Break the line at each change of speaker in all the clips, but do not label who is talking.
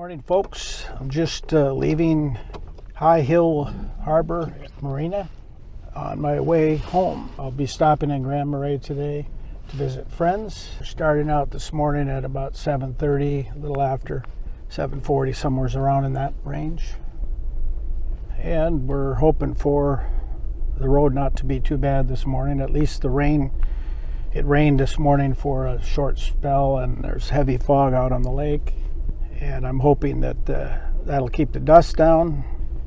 Morning, folks. I'm just leaving High Hill Harbor Marina on my way home. I'll be stopping in Grand Marais today to visit friends. Starting out this morning at about 7:30, a little after 7:40, somewhere around in that range. And we're hoping for the road not to be too bad this morning. At least the rain. It rained this morning for a short spell, and there's heavy fog out on the lake. And I'm hoping that that'll keep the dust down,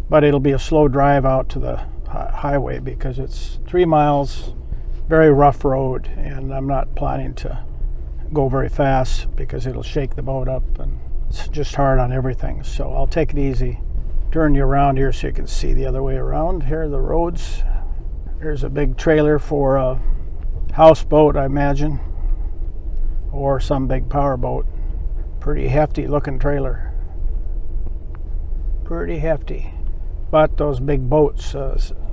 but it'll be a slow drive out to the highway because it's 3 miles, very rough road, and I'm not planning to go very fast because it'll shake the boat up, and it's just hard on everything. So I'll take it easy. Turn you around here so you can see the other way around. Here are the roads. Here's a big trailer for a houseboat, I imagine, or some big power boat. Pretty hefty looking trailer. Pretty hefty. But those big boats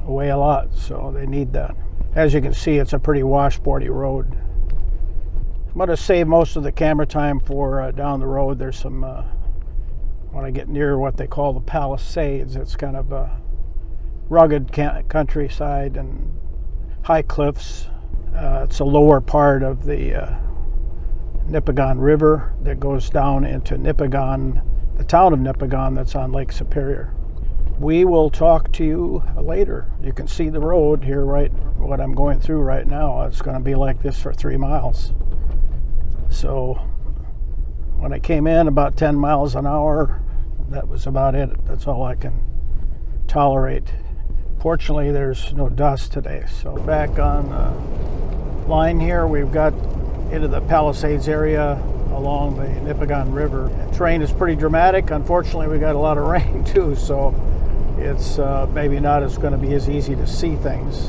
weigh a lot, so they need that. As you can see, it's a pretty washboardy road. I'm going to save most of the camera time for down the road. There's some, when I get near what they call the Palisades, it's kind of a rugged countryside and high cliffs. It's a lower part of the Nipigon River that goes down into Nipigon, the town of Nipigon that's on Lake Superior. We will talk to you later. You can see the road here, right, what I'm going through right now. It's going to be like this for 3 miles. So when I came in about 10 miles an hour, that was about it. That's all I can tolerate. Fortunately, there's no dust today. So back on the line here, we've got into the Palisades area along the Nipigon River. The terrain is pretty dramatic. Unfortunately, we got a lot of rain too, so it's maybe not going to be as easy to see things.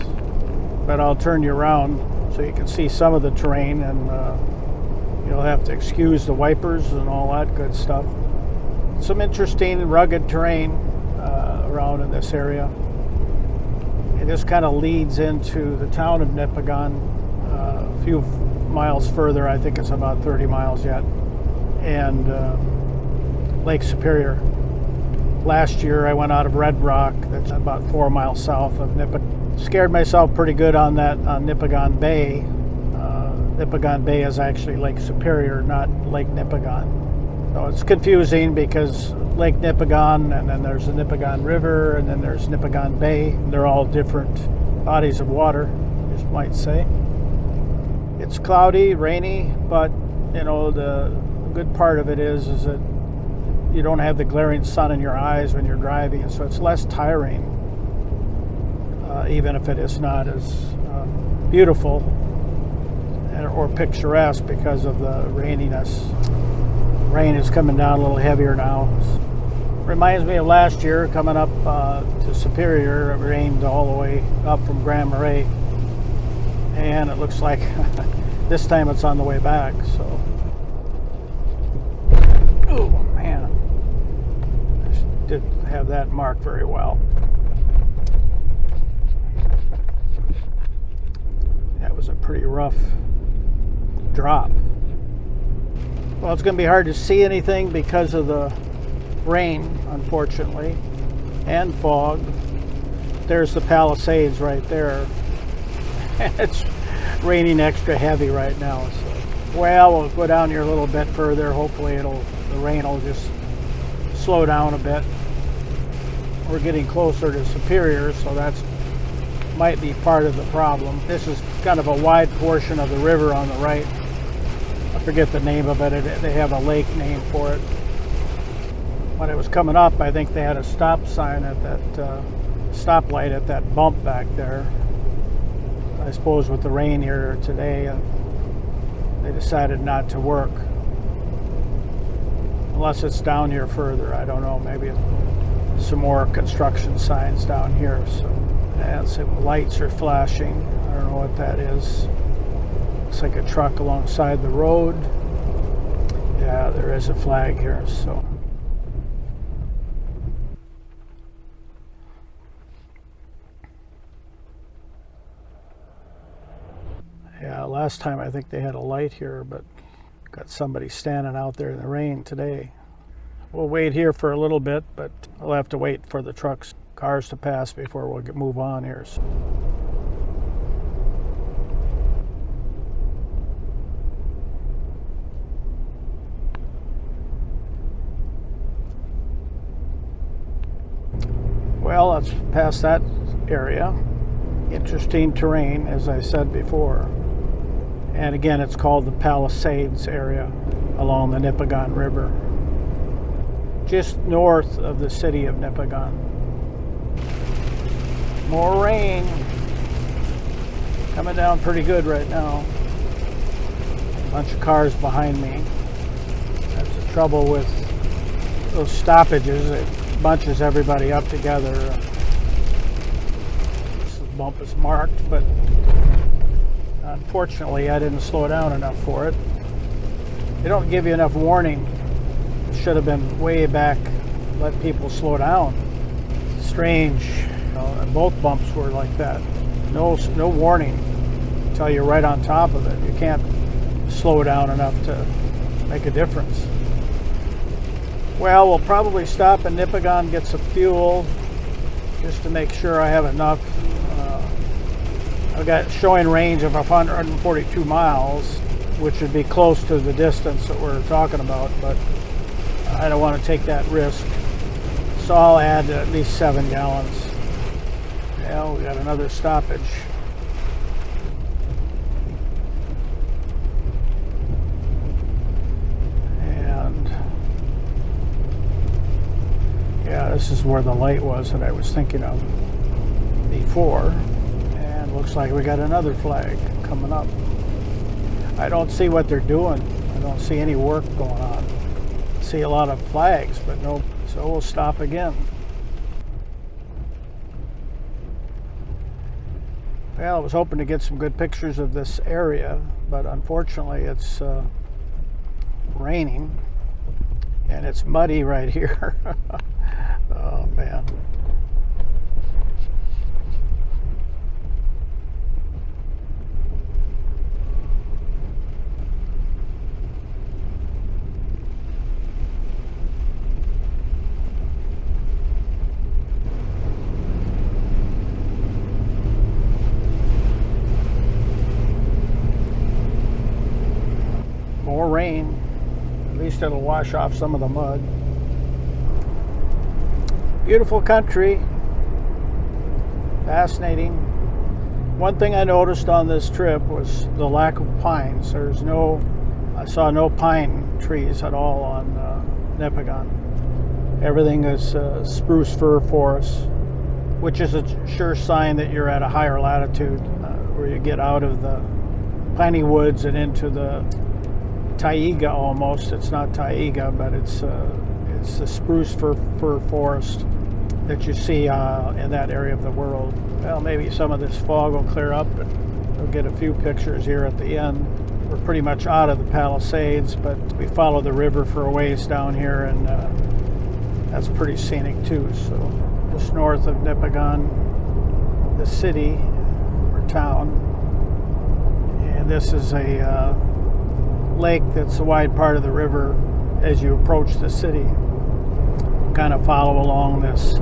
But I'll turn you around so you can see some of the terrain, and you'll have to excuse the wipers and all that good stuff. Some interesting rugged terrain around in this area. And this kind of leads into the town of Nipigon, a few miles further. I think it's about 30 miles yet, and Lake Superior. Last year I went out of Red Rock, that's about 4 miles south of Nipigon. Scared myself pretty good on that, on Nipigon Bay. Nipigon Bay is actually Lake Superior, not Lake Nipigon. So it's confusing because Lake Nipigon, and then there's the Nipigon River, and then there's Nipigon Bay. They're all different bodies of water, you might say. It's cloudy, rainy, but you know, the good part of it is that you don't have the glaring sun in your eyes when you're driving, so it's less tiring, even if it is not as beautiful or picturesque because of the raininess. Rain is coming down a little heavier now. Reminds me of last year coming up to Superior. It rained all the way up from Grand Marais, and it looks like this time it's on the way back. So, oh man, I didn't have that marked very well. That was a pretty rough drop. Well, it's going to be hard to see anything because of the rain, unfortunately, and fog. There's the Palisades right there. It's raining extra heavy right now. So, well, we'll go down here a little bit further. Hopefully the rain will just slow down a bit. We're getting closer to Superior, so that's might be part of the problem. This is kind of a wide portion of the river on the right. I forget the name of it. They have a lake name for it. When it was coming up, I think they had a stop sign at that stoplight at that bump back there. I suppose with the rain here today, they decided not to work. Unless it's down here further. I don't know. Maybe some more construction signs down here. So, and some lights are flashing. I don't know what that is. Looks like a truck alongside the road. Yeah, there is a flag here. So. Yeah, last time I think they had a light here, but got somebody standing out there in the rain today. We'll wait here for a little bit, but we'll have to wait for the trucks, cars to pass before we'll move on here. So. Well, let's pass that area. Interesting terrain, as I said before. And again, it's called the Palisades area along the Nipigon River, just north of the city of Nipigon. More rain. Coming down pretty good right now. A bunch of cars behind me. That's the trouble with those stoppages. It bunches everybody up together. This bump is marked, but unfortunately I didn't slow down enough for it. They don't give you enough warning. It should have been way back, let people slow down. Strange. Both bumps were like that. No warning until you're right on top of it. You can't slow down enough to make a difference. Well, we'll probably stop in Nipigon, get some fuel, just to make sure I have enough. I've got showing range of 142 miles, which would be close to the distance that we're talking about, but I don't want to take that risk. So I'll add at least 7 gallons. Well, we got another stoppage. And yeah, this is where the light was that I was thinking of before. Looks like we got another flag coming up. I don't see what they're doing. I don't see any work going on. I see a lot of flags, but no. So we'll stop again. Well, I was hoping to get some good pictures of this area, but unfortunately it's raining and it's muddy right here. Oh man. More rain. At least it'll wash off some of the mud. Beautiful country. Fascinating. One thing I noticed on this trip was the lack of pines. I saw no pine trees at all on Nipigon. Everything is spruce fir forest, which is a sure sign that you're at a higher latitude, where you get out of the piney woods and into the taiga almost. It's not taiga, but it's the spruce fir forest that you see in that area of the world. Well, maybe some of this fog will clear up and we'll get a few pictures here at the end. We're pretty much out of the Palisades, but we follow the river for a ways down here, and that's pretty scenic too. So just north of Nipigon, the city or town, and this is a lake that's a wide part of the river. As you approach the city, kind of follow along this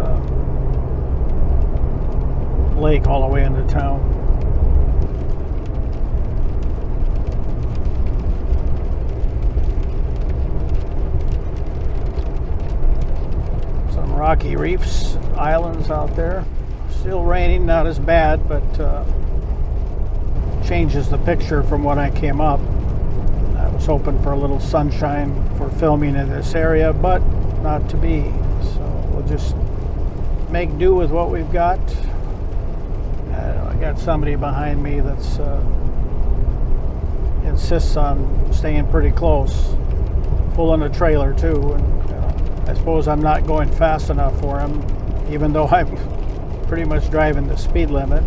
lake all the way into town. Some rocky reefs, islands out there. Still raining, not as bad, but changes the picture from when I came up. I was hoping for a little sunshine for filming in this area, but not to be. So we'll just make do with what we've got. I got somebody behind me that's insists on staying pretty close, pulling a trailer too, and I suppose I'm not going fast enough for him, even though I'm pretty much driving the speed limit.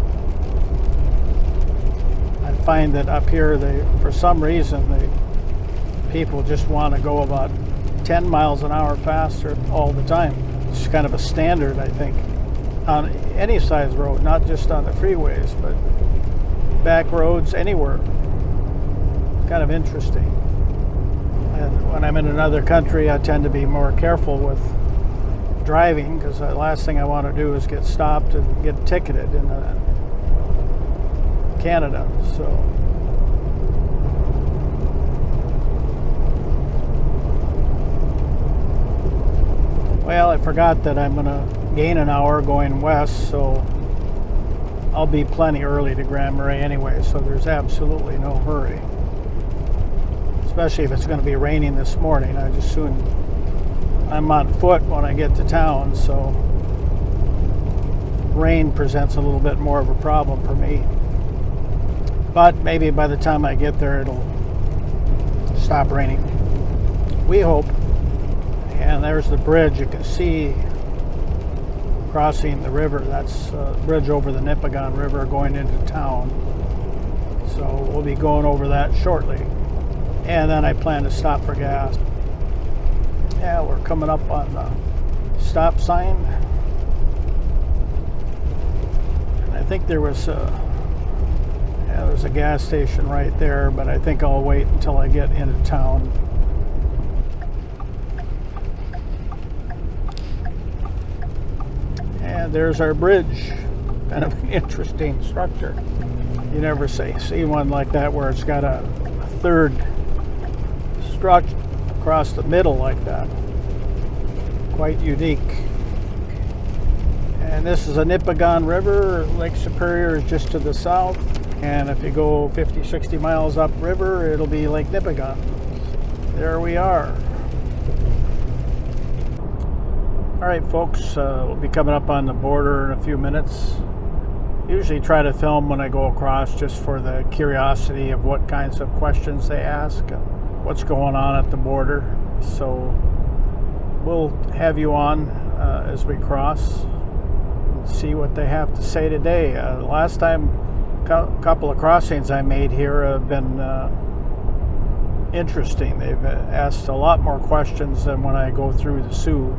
I find that up here, for some reason, people just want to go about 10 miles an hour faster all the time. It's kind of a standard, I think, on any size road, not just on the freeways, but back roads, anywhere. Kind of interesting. And when I'm in another country, I tend to be more careful with driving, because the last thing I want to do is get stopped and get ticketed in Canada. So well, I forgot that I'm going to gain an hour going west, so I'll be plenty early to Grand Marais anyway, so there's absolutely no hurry. Especially if it's going to be raining this morning. I just soon I'm on foot when I get to town, so rain presents a little bit more of a problem for me. But maybe by the time I get there, it'll stop raining. We hope. And there's the bridge you can see crossing the river. That's a bridge over the Nipigon River going into town. So we'll be going over that shortly. And then I plan to stop for gas. Yeah, we're coming up on the stop sign. And I think there's a gas station right there, but I think I'll wait until I get into town. And there's our bridge. Kind of an interesting structure. You never see one like that where it's got a third structure across the middle like that. Quite unique. And this is a Nipigon River. Lake Superior is just to the south. And if you go 50, 60 miles upriver, it'll be Lake Nipigon. There we are. All right, folks, we'll be coming up on the border in a few minutes. Usually try to film when I go across, just for the curiosity of what kinds of questions they ask, what's going on at the border. So we'll have you on as we cross and see what they have to say today. Last time, a couple of crossings I made here have been interesting. They've asked a lot more questions than when I go through the Sioux.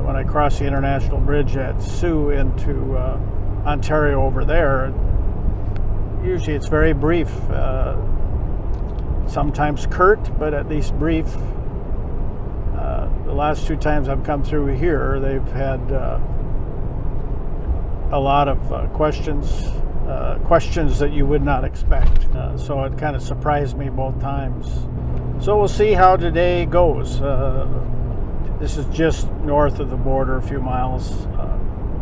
When I cross the International Bridge at Sioux into Ontario over there, usually it's very brief. Sometimes curt, but at least brief. The last two times I've come through here, they've had a lot of questions that you would not expect. So it kind of surprised me both times. So we'll see how today goes. This is just north of the border, a few miles,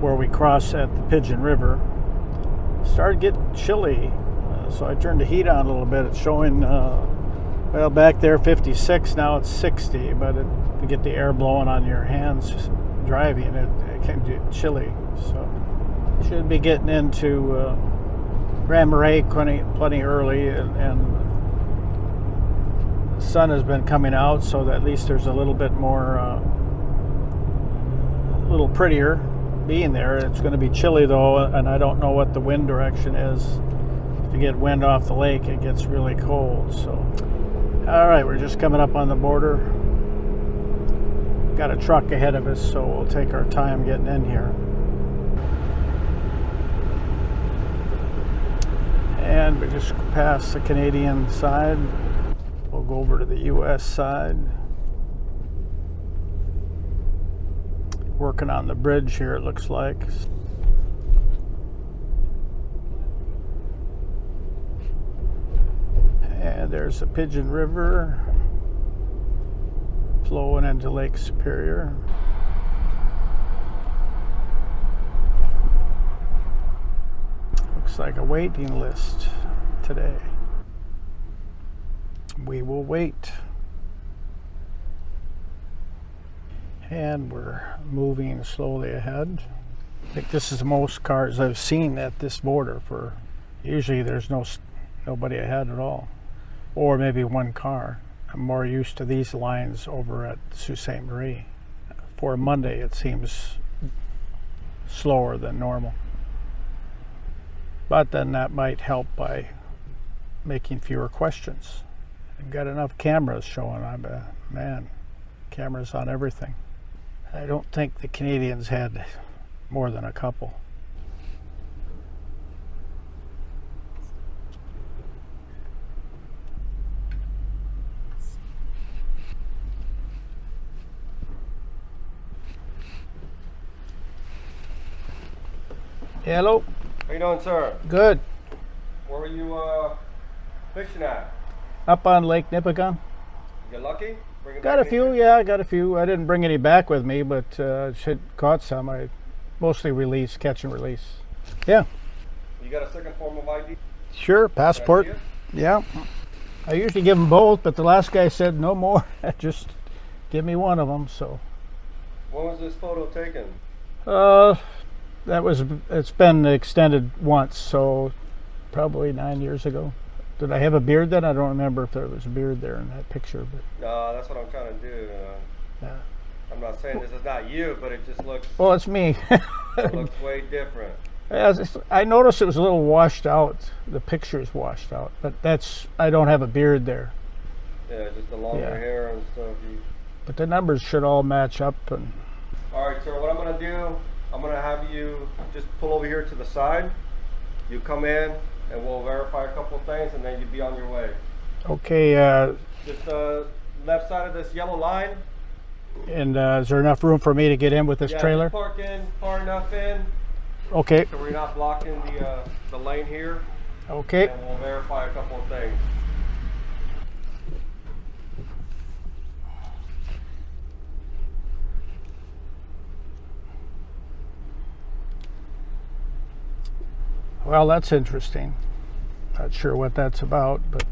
where we cross at the Pigeon River. Started getting chilly, so I turned the heat on a little bit. It's showing, well, back there 56, now it's 60, but to get the air blowing on your hands driving, it can get chilly. So should be getting into Grand Marais plenty early, and the sun has been coming out, so that at least there's a little bit more, a little prettier being there. It's going to be chilly though, and I don't know what the wind direction is. If you get wind off the lake, it gets really cold. So, all right, we're just coming up on the border. Got a truck ahead of us, so we'll take our time getting in here. And we just passed the Canadian side. We'll go over to the US side. Working on the bridge here, it looks like. And there's the Pigeon River flowing into Lake Superior. Looks like a waiting list today. We will wait. And we're moving slowly ahead. I think this is the most cars I've seen at this border. For usually there's nobody ahead at all, or maybe one car. I'm more used to these lines over at Sault Ste. Marie. For Monday, it seems slower than normal. But then that might help by making fewer questions. I've got enough cameras showing. Man, cameras on everything. I don't think the Canadians had more than a couple. Hello.
How you doing, sir?
Good.
Where were you fishing at?
Up on Lake Nipigon.
You get lucky?
Got a few, yeah, I got a few. I didn't bring any back with me, but should caught some. I mostly release, catch and release. Yeah.
You got a second form of ID?
Sure, passport. Yeah. I usually give them both, but the last guy said no more. Just give me one of them. So.
When was this photo taken?
It's been extended once, so probably 9 years ago. Did I have a beard then? I don't remember if there was a beard there in that picture. But
No, that's what I'm trying to do.
yeah.
I'm not saying this is not you, but it just looks.
Well, it's me.
It looks way different.
I noticed it was a little washed out. The picture's washed out, but I don't have a beard there.
Yeah, just the longer hair and stuff.
But the numbers should all match up. And
all right, sir. What I'm gonna do, I'm gonna have you just pull over here to the side. You come in, and we'll verify a couple of things, and then you'll be on your way.
Okay.
Just left side of this yellow line.
And is there enough room for me to get in with this trailer?
Just park in far enough in.
Okay.
So we're not blocking the lane here.
Okay.
And we'll verify a couple of things.
Well, that's interesting. Not sure what that's about, but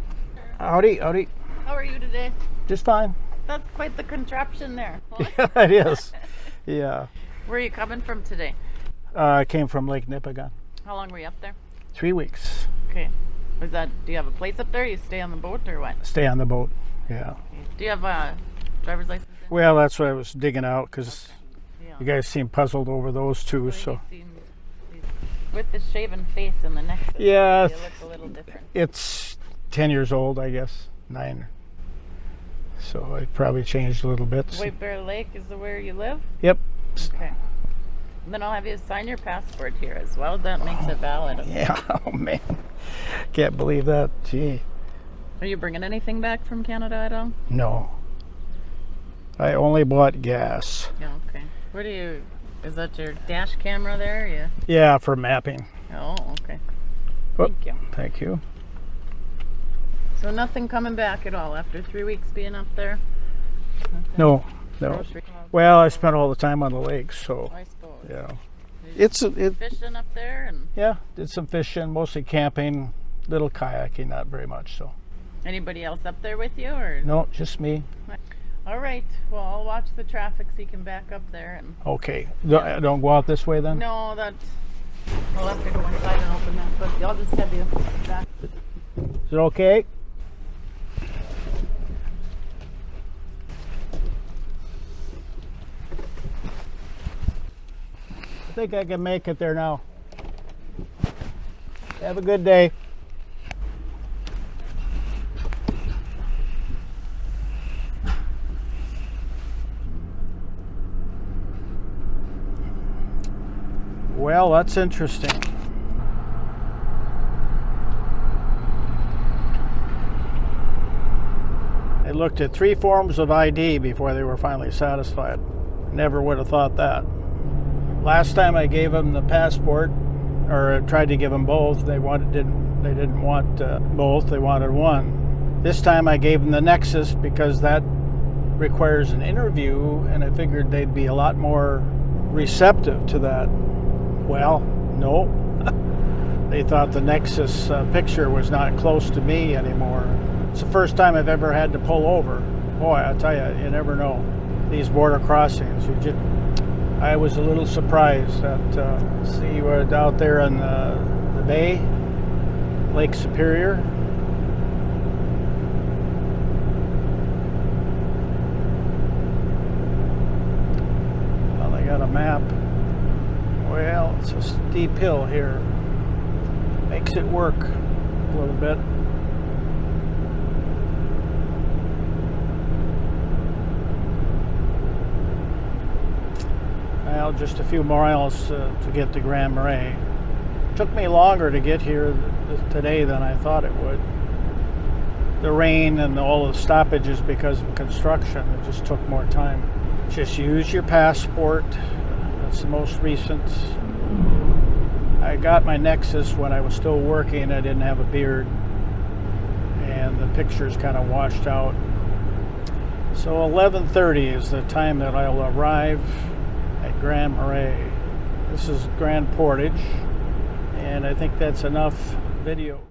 howdy.
How are you today?
Just fine.
That's quite the contraption there.
Yeah, it is. Yeah.
Where are you coming from today?
I came from Lake Nipigon.
How long were you up there?
3 weeks.
Okay. Do you have a place up there? You stay on the boat or what?
Stay on the boat. Yeah.
Do you have a driver's license?
Well, that's what I was digging out because
Yeah.
you guys seem puzzled over those two. So.
With the shaven face and the neck.
Yeah.
You look a little different.
It's 10 years old, I guess. 9. So it probably changed a little bit.
White Bear Lake is where you live?
Yep.
Okay. Then I'll have you sign your passport here as well. That makes it valid.
Yeah. Oh man. Can't believe that. Gee.
Are you bringing anything back from Canada at all?
No. I only bought gas.
Yeah. Okay. Is that your dash camera there? Yeah.
Yeah, for mapping.
Oh, okay.
Oh,
Thank you.
Thank you.
So nothing coming back at all after 3 weeks being up there? Nothing.
No.
Grocery.
Well, I spent all the time on the lake, so
I suppose.
yeah.
Did you fishing up there and
Yeah, did some fishing, mostly camping, little kayaking, not very much. So.
anybody else up there with you or?
No, just me.
All right. Well, I'll watch the traffic so you can back up there and.
Okay. Don't go out this way then.
No, we'll have to go inside and open that. But I'll just have you back.
Is it okay? I think I can make it there now. Have a good day. Well, that's interesting. They looked at 3 forms of ID before they were finally satisfied. Never would have thought that. Last time I gave them the passport, or tried to give them both, they didn't want both, they wanted one. This time I gave them the Nexus because that requires an interview, and I figured they'd be a lot more receptive to that. Well, no. They thought the Nexus picture was not close to me anymore. It's the first time I've ever had to pull over. Boy, I tell you, you never know. These border crossings, I was a little surprised that, see, we're out there in the bay, Lake Superior. Well, they got a map. Well, it's a steep hill here. Makes it work a little bit. Well, just a few more miles to get to Grand Marais. Took me longer to get here today than I thought it would. The rain and all the stoppages because of construction, it just took more time. Just use your passport. That's the most recent. I got my Nexus when I was still working. I didn't have a beard, and the pictures kind of washed out. So 11:30 is the time that I'll arrive at Grand Marais. This is Grand Portage, and I think that's enough video.